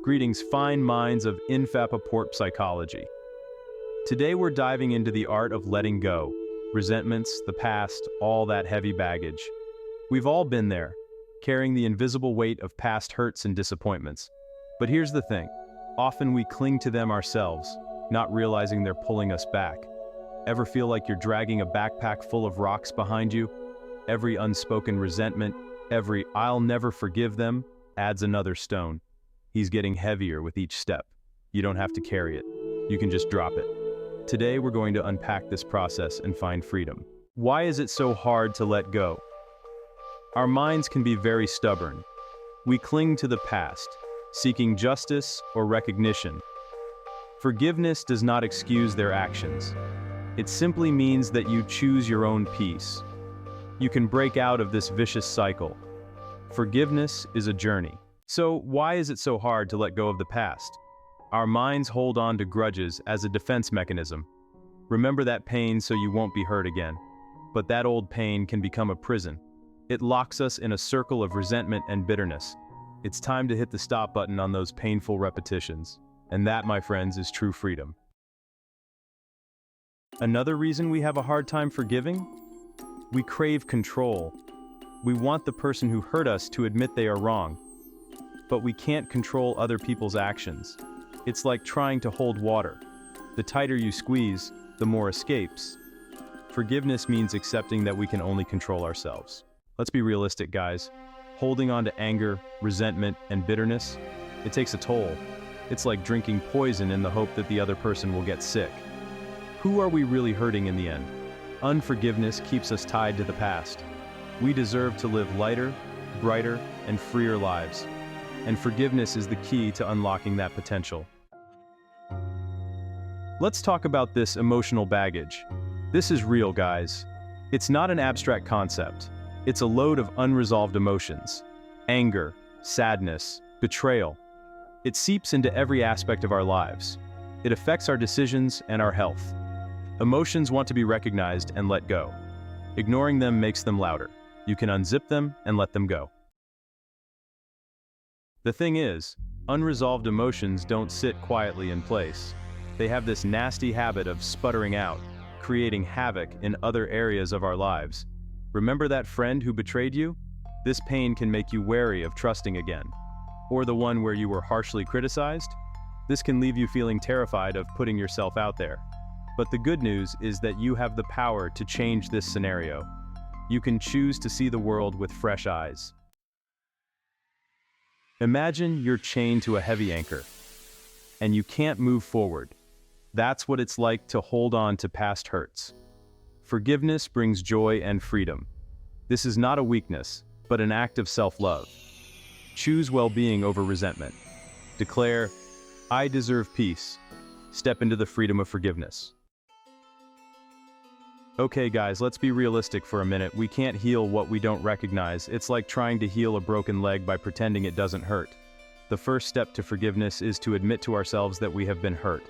Greetings, fine minds of INFAPORTPSYCHOLOgy. Today we're diving into the art of letting go. Resentments, the past, all that heavy baggage. We've all been there, carrying the invisible weight of past hurts and disappointments. But here's the thing, often we cling to them ourselves, not realizing they're pulling us back. Ever feel like you're dragging a backpack full of rocks behind you? Every unspoken resentment, every "I'll never forgive them" adds another stone. He's getting heavier with each step. You don't have to carry it. You can just drop it. Today we're going to unpack this process and find freedom. Why is it so hard to let go? Our minds can be very stubborn. We cling to the past, seeking justice or recognition. Forgiveness does not excuse their actions. It simply means that you choose your own peace. You can break out of this vicious cycle. Forgiveness is a journey. So why is it so hard to let go of the past? Our minds hold on to grudges as a defense mechanism. Remember that pain so you won't be hurt again. But that old pain can become a prison. It locks us in a circle of resentment and bitterness. It's time to hit the stop button on those painful repetitions. And that, my friends, is true freedom. Another reason we have a hard time forgiving? We crave control. We want the person who hurt us to admit they are wrong. But we can't control other people's actions. It's like trying to hold water. The tighter you squeeze, the more escapes. Forgiveness means accepting that we can only control ourselves. Let's be realistic, guys. Holding on to anger, resentment, and bitterness, it takes a toll. It's like drinking poison in the hope that the other person will get sick. Who are we really hurting in the end? Unforgiveness keeps us tied to the past. We deserve to live lighter, brighter, and freer lives. And forgiveness is the key to unlocking that potential. Let's talk about this emotional baggage. This is real, guys. It's not an abstract concept. It's a load of unresolved emotions. Anger, sadness, betrayal. It seeps into every aspect of our lives. It affects our decisions and our health. Emotions want to be recognized and let go. Ignoring them makes them louder. You can unzip them and let them go. The thing is, unresolved emotions don't sit quietly in place. They have this nasty habit of sputtering out, creating havoc in other areas of our lives. Remember that friend who betrayed you? This pain can make you wary of trusting again. Or the one where you were harshly criticized? This can leave you feeling terrified of putting yourself out there. But the good news is that you have the power to change this scenario. You can choose to see the world with fresh eyes. Imagine you're chained to a heavy anchor, and you can't move forward. That's what it's like to hold on to past hurts. Forgiveness brings joy and freedom. This is not a weakness, but an act of self-love. Choose well-being over resentment. Declare, "I deserve peace." Step into the freedom of forgiveness. Okay guys, let's be realistic for a minute. We can't heal what we don't recognize. It's like trying to heal a broken leg by pretending it doesn't hurt. The first step to forgiveness is to admit to ourselves that we have been hurt.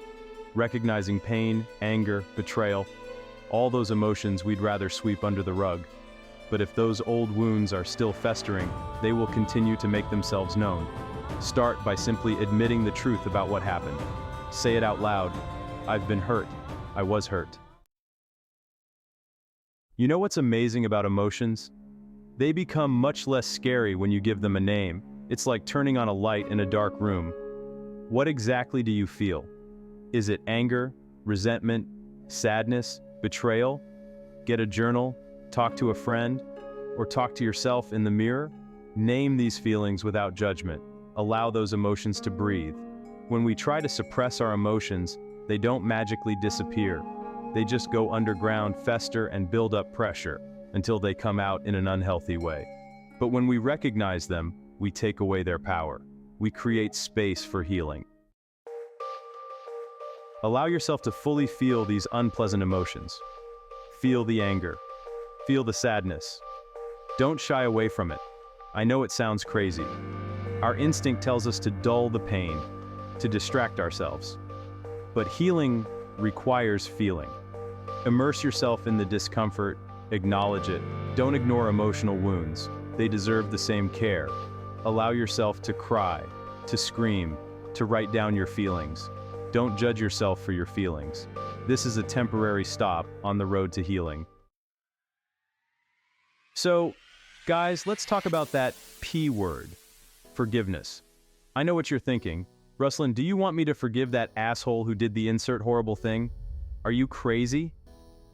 Recognizing pain, anger, betrayal, all those emotions we'd rather sweep under the rug. But if those old wounds are still festering, they will continue to make themselves known. Start by simply admitting the truth about what happened. Say it out loud. I've been hurt. I was hurt. You know what's amazing about emotions? They become much less scary when you give them a name. It's like turning on a light in a dark room. What exactly do you feel? Is it anger, resentment, sadness, betrayal? Get a journal, talk to a friend, or talk to yourself in the mirror? Name these feelings without judgment. Allow those emotions to breathe. When we try to suppress our emotions, they don't magically disappear. They just go underground, fester, and build up pressure until they come out in an unhealthy way. But when we recognize them, we take away their power. We create space for healing. Allow yourself to fully feel these unpleasant emotions. Feel the anger. Feel the sadness. Don't shy away from it. I know it sounds crazy. Our instinct tells us to dull the pain, to distract ourselves. But healing requires feeling. Immerse yourself in the discomfort, acknowledge it. Don't ignore emotional wounds. They deserve the same care. Allow yourself to cry, to scream, to write down your feelings. Don't judge yourself for your feelings. This is a temporary stop on the road to healing. So, guys, let's talk about that P word, forgiveness. I know what you're thinking. Ruslan, do you want me to forgive that asshole who did the insert horrible thing? Are you crazy?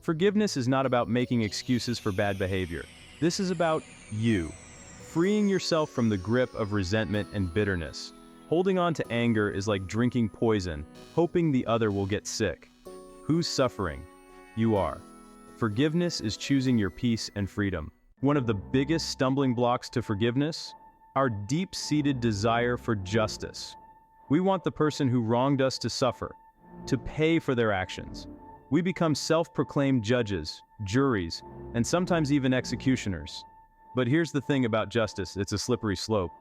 Forgiveness is not about making excuses for bad behavior. This is about you, freeing yourself from the grip of resentment and bitterness. Holding on to anger is like drinking poison, hoping the other will get sick. Who's suffering? You are. Forgiveness is choosing your peace and freedom. One of the biggest stumbling blocks to forgiveness? Our deep-seated desire for justice. We want the person who wronged us to suffer, to pay for their actions. We become self-proclaimed judges, juries, and sometimes even executioners. But here's the thing about justice, it's a slippery slope.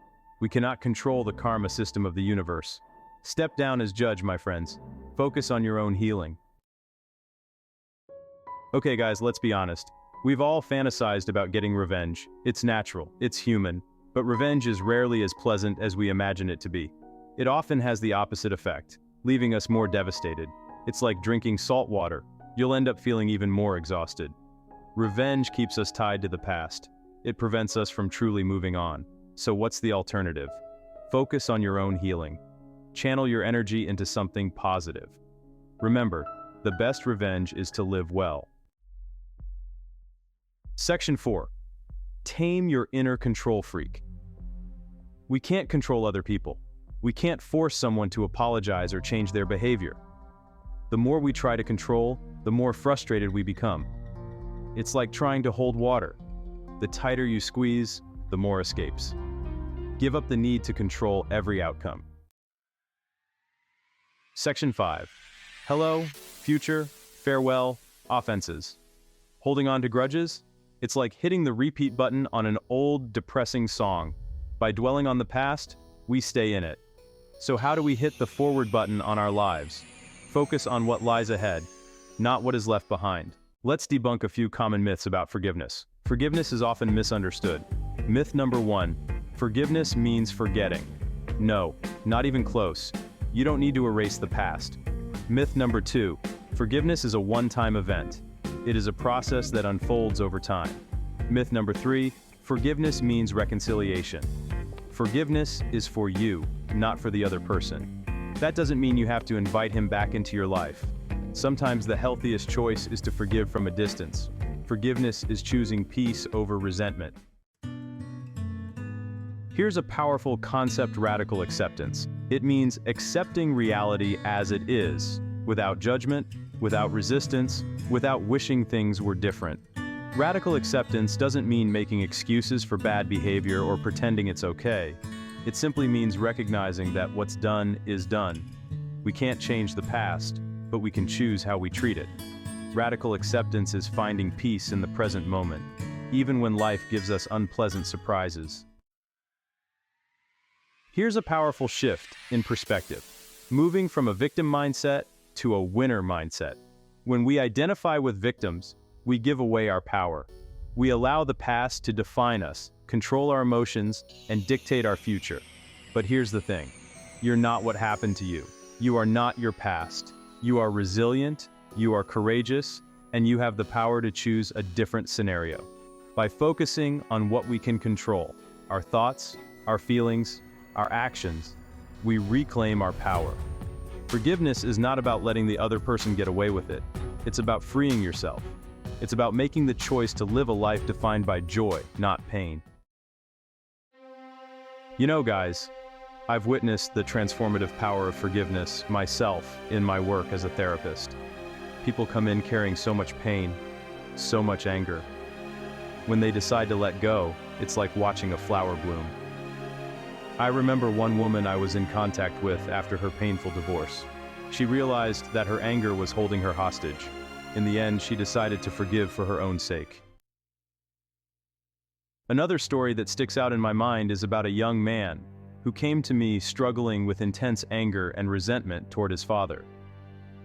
We cannot control the karma system of the universe. Step down as judge, my friends. Focus on your own healing. Okay guys, let's be honest. We've all fantasized about getting revenge. It's natural, it's human, but revenge is rarely as pleasant as we imagine it to be. It often has the opposite effect, leaving us more devastated. It's like drinking salt water. You'll end up feeling even more exhausted. Revenge keeps us tied to the past. It prevents us from truly moving on. So what's the alternative? Focus on your own healing. Channel your energy into something positive. Remember, the best revenge is to live well. Section 4. Tame your inner control freak. We can't control other people. We can't force someone to apologize or change their behavior. The more we try to control, the more frustrated we become. It's like trying to hold water. The tighter you squeeze, the more escapes. Give up the need to control every outcome. Section 5. Hello, future, farewell, offenses. Holding on to grudges? It's like hitting the repeat button on an old, depressing song. By dwelling on the past, we stay in it. So how do we hit the forward button on our lives? Focus on what lies ahead, not what is left behind. Let's debunk a few common myths about forgiveness. Forgiveness is often misunderstood. Myth number 1, forgiveness means forgetting. No, not even close. You don't need to erase the past. Myth number 2, forgiveness is a one-time event. It is a process that unfolds over time. Myth number 3, forgiveness means reconciliation. Forgiveness is for you, not for the other person. That doesn't mean you have to invite him back into your life. Sometimes the healthiest choice is to forgive from a distance. Forgiveness is choosing peace over resentment. Here's a powerful concept: radical acceptance. It means accepting reality as it is, without judgment, without resistance, without wishing things were different. Radical acceptance doesn't mean making excuses for bad behavior or pretending it's okay. It simply means recognizing that what's done is done. We can't change the past, but we can choose how we treat it. Radical acceptance is finding peace in the present moment, even when life gives us unpleasant surprises. Here's a powerful shift in perspective, moving from a victim mindset to a winner mindset. When we identify with victims, we give away our power. We allow the past to define us, control our emotions, and dictate our future. But here's the thing, you're not what happened to you. You are not your past. You are resilient, you are courageous, and you have the power to choose a different scenario. By focusing on what we can control, our thoughts, our feelings, our actions, we reclaim our power. Forgiveness is not about letting the other person get away with it. It's about freeing yourself. It's about making the choice to live a life defined by joy, not pain. You know, guys, I've witnessed the transformative power of forgiveness myself in my work as a therapist. People come in carrying so much pain, so much anger. When they decide to let go, it's like watching a flower bloom. I remember one woman I was in contact with after her painful divorce. She realized that her anger was holding her hostage. In the end, she decided to forgive for her own sake. Another story that sticks out in my mind is about a young man who came to me struggling with intense anger and resentment toward his father.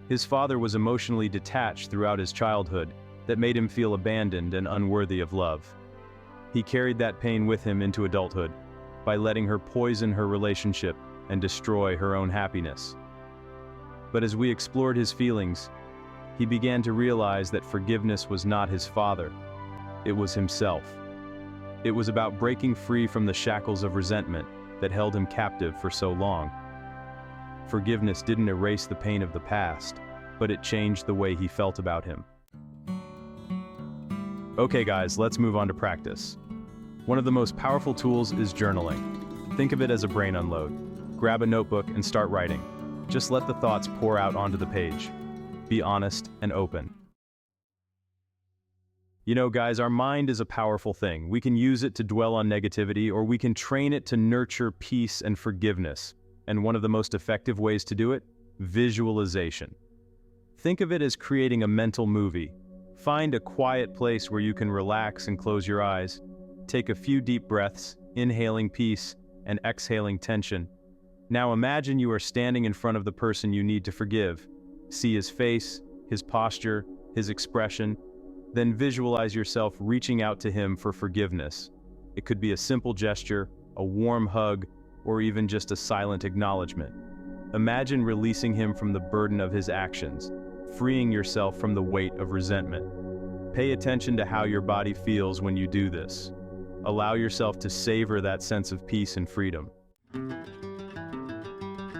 His father was emotionally detached throughout his childhood that made him feel abandoned and unworthy of love. He carried that pain with him into adulthood. By letting her poison her relationship, and destroy her own happiness. But as we explored his feelings, he began to realize that forgiveness was not his father, it was himself. It was about breaking free from the shackles of resentment that held him captive for so long. Forgiveness didn't erase the pain of the past, but it changed the way he felt about him. Okay guys, let's move on to practice. One of the most powerful tools is journaling. Think of it as a brain unload. Grab a notebook and start writing. Just let the thoughts pour out onto the page. Be honest and open. You know guys, our mind is a powerful thing. We can use it to dwell on negativity, or we can train it to nurture peace and forgiveness. And one of the most effective ways to do it? Visualization. Think of it as creating a mental movie. Find a quiet place where you can relax and close your eyes. Take a few deep breaths, inhaling peace and exhaling tension. Now imagine you are standing in front of the person you need to forgive. See his face, his posture, his expression. Then visualize yourself reaching out to him for forgiveness. It could be a simple gesture, a warm hug, or even just a silent acknowledgement. Imagine releasing him from the burden of his actions, freeing yourself from the weight of resentment. Pay attention to how your body feels when you do this. Allow yourself to savor that sense of peace and freedom.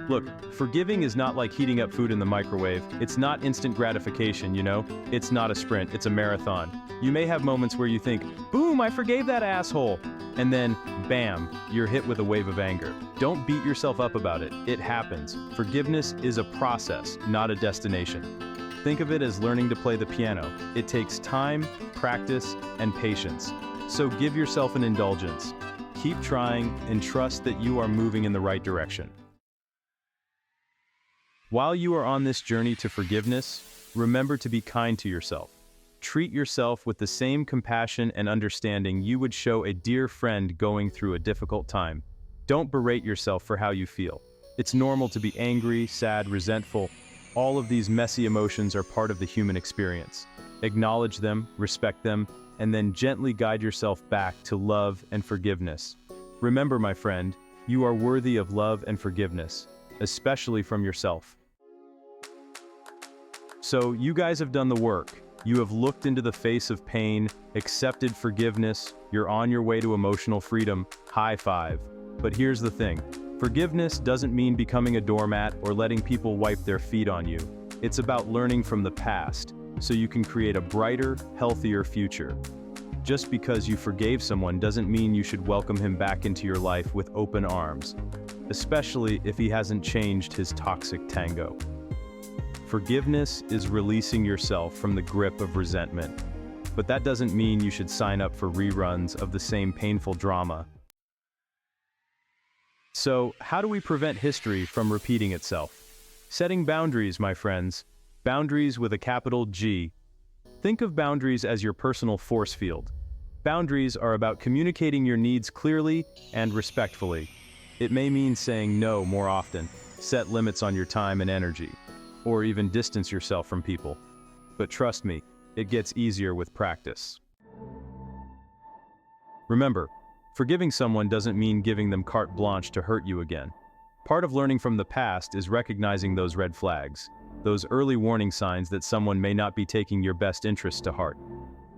Look, forgiving is not like heating up food in the microwave. It's not instant gratification, you know? It's not a sprint, it's a marathon. You may have moments where you think, boom, I forgave that asshole. And then, bam, you're hit with a wave of anger. Don't beat yourself up about it. It happens. Forgiveness is a process, not a destination. Think of it as learning to play the piano. It takes time, practice, and patience. So give yourself an indulgence. Keep trying and trust that you are moving in the right direction. While you are on this journey to forgiveness, remember to be kind to yourself. Treat yourself with the same compassion and understanding you would show a dear friend going through a difficult time. Don't berate yourself for how you feel. It's normal to be angry, sad, resentful. All of these messy emotions are part of the human experience. Acknowledge them, respect them, and then gently guide yourself back to love and forgiveness. Remember, my friend, you are worthy of love and forgiveness, especially from yourself. So, you guys have done the work. You have looked into the face of pain, accepted forgiveness, you're on your way to emotional freedom. High five. But here's the thing. Forgiveness doesn't mean becoming a doormat or letting people wipe their feet on you. It's about learning from the past, so you can create a brighter, healthier future. Just because you forgave someone doesn't mean you should welcome him back into your life with open arms, especially if he hasn't changed his toxic tango. Forgiveness is releasing yourself from the grip of resentment, but that doesn't mean you should sign up for reruns of the same painful drama. So, how do we prevent history from repeating itself? Setting boundaries, my friends. Boundaries with a capital G. Think of boundaries as your personal force field. Boundaries are about communicating your needs clearly and respectfully. It may mean saying no more often, set limits on your time and energy, or even distance yourself from people. But trust me, it gets easier with practice. Remember, forgiving someone doesn't mean giving them carte blanche to hurt you again. Part of learning from the past is recognizing those red flags, those early warning signs that someone may not be taking your best interests to heart.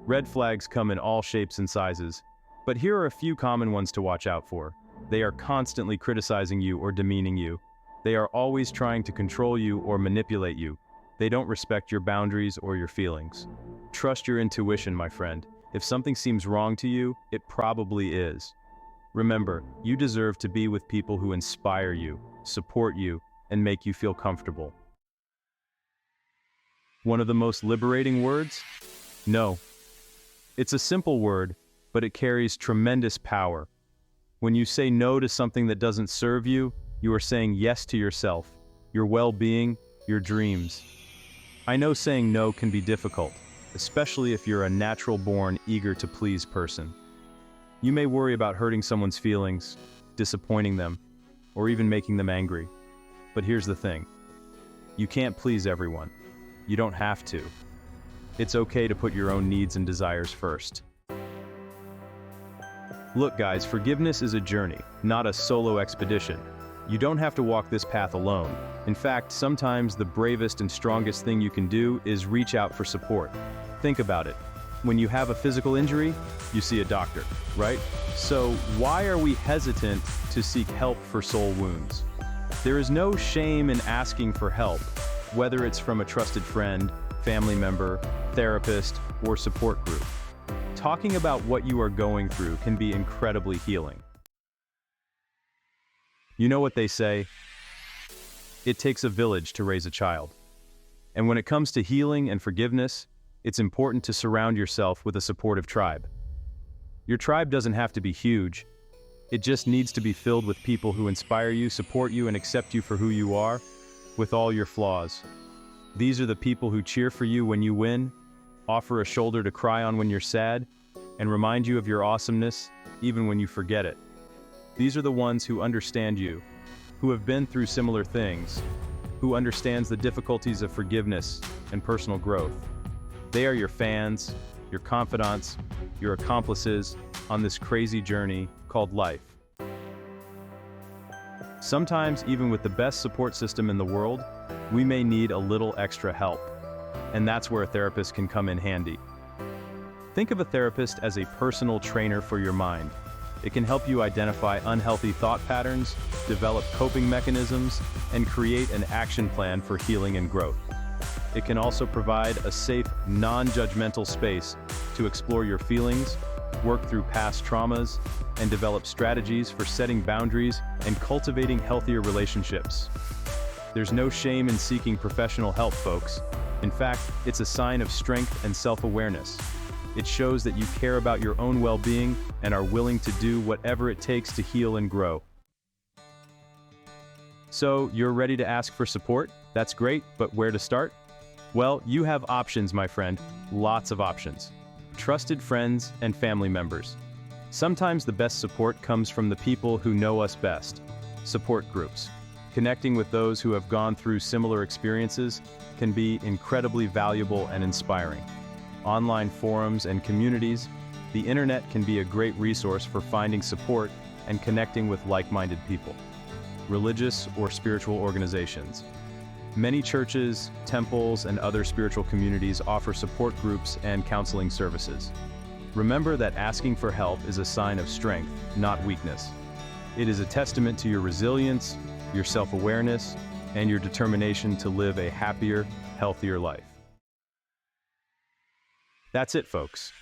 Red flags come in all shapes and sizes, but here are a few common ones to watch out for. They are constantly criticizing you or demeaning you. They are always trying to control you or manipulate you. They don't respect your boundaries or your feelings. Trust your intuition, my friend. If something seems wrong to you, it probably is. Remember, you deserve to be with people who inspire you, support you, and make you feel comfortable. One of the most liberating words? No. It's a simple word, but it carries tremendous power. When you say no to something that doesn't serve you, you are saying yes to yourself, your well-being, your dreams. I know saying no can be difficult, especially if you're a natural-born, eager-to-please person. You may worry about hurting someone's feelings, disappointing them, or even making them angry. But here's the thing. You can't please everyone. You don't have to. It's okay to put your own needs and desires first. Look guys, forgiveness is a journey, not a solo expedition. You don't have to walk this path alone. In fact, sometimes the bravest and strongest thing you can do is reach out for support. Think about it. When you have a physical injury, you see a doctor, right? So why are we hesitant to seek help for soul wounds? There is no shame in asking for help, whether it's from a trusted friend, family member, therapist, or support group. Talking about what you are going through can be incredibly healing. You know what they say? It takes a village to raise a child. And when it comes to healing and forgiveness, it's important to surround yourself with a supportive tribe. Your tribe doesn't have to be huge. It just needs to be filled with people who inspire you, support you, and accept you for who you are, with all your flaws. These are the people who cheer for you when you win, offer a shoulder to cry on when you're sad, and remind you of your awesomeness, even when you forget it. These are the ones who understand you, who have been through similar things, who understands the difficulties of forgiveness and personal growth. They are your fans, your confidants, your accomplices on this crazy journey called life. Sometimes, even with the best support system in the world, we may need a little extra help, and that's where a therapist can come in handy. Think of a therapist as a personal trainer for your mind. It can help you identify unhealthy thought patterns, develop coping mechanisms, and create an action plan for healing and growth. It can also provide a safe, non-judgmental space to explore your feelings, work through past traumas, and develop strategies for setting boundaries and cultivating healthier relationships. There's no shame in seeking professional help, folks. In fact, it's a sign of strength and self-awareness. It shows that you care about your own well-being and are willing to do whatever it takes to heal and grow. So, you're ready to ask for support? That's great, but where to start? Well, you have options, my friend. Lots of options. Trusted friends and family members. Sometimes the best support comes from the people who know us best. Support groups. Connecting with those who have gone through similar experiences can be incredibly valuable and inspiring. Online forums and communities, the internet can be a great resource for finding support and connecting with like-minded people. Religious or spiritual organizations. Many churches, temples, and other spiritual communities offer support groups and counseling services. Remember that asking for help is a sign of strength, not weakness. It is a testament to your resilience, your self-awareness, and your determination to live a happier, healthier life. That's it, folks.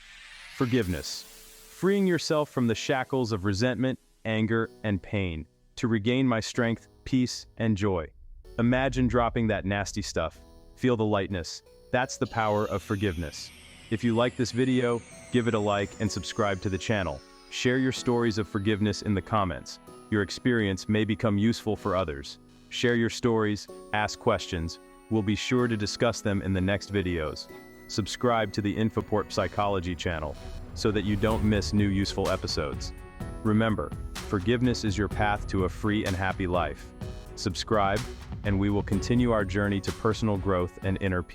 Forgiveness. Freeing yourself from the shackles of resentment, anger, and pain to regain my strength, peace, and joy. Imagine dropping that nasty stuff. Feel the lightness. That's the power of forgiveness. If you like this video, give it a like and subscribe to the channel. Share your stories of forgiveness in the comments. Your experience may become useful for others. Share your stories, ask questions. We'll be sure to discuss them in the next videos. Subscribe to the INFAPORTPSYCHOLOGY channel so that you don't miss new useful episodes. Remember, forgiveness is your path to a free and happy life. Subscribe, and we will continue our journey to personal growth and inner peace.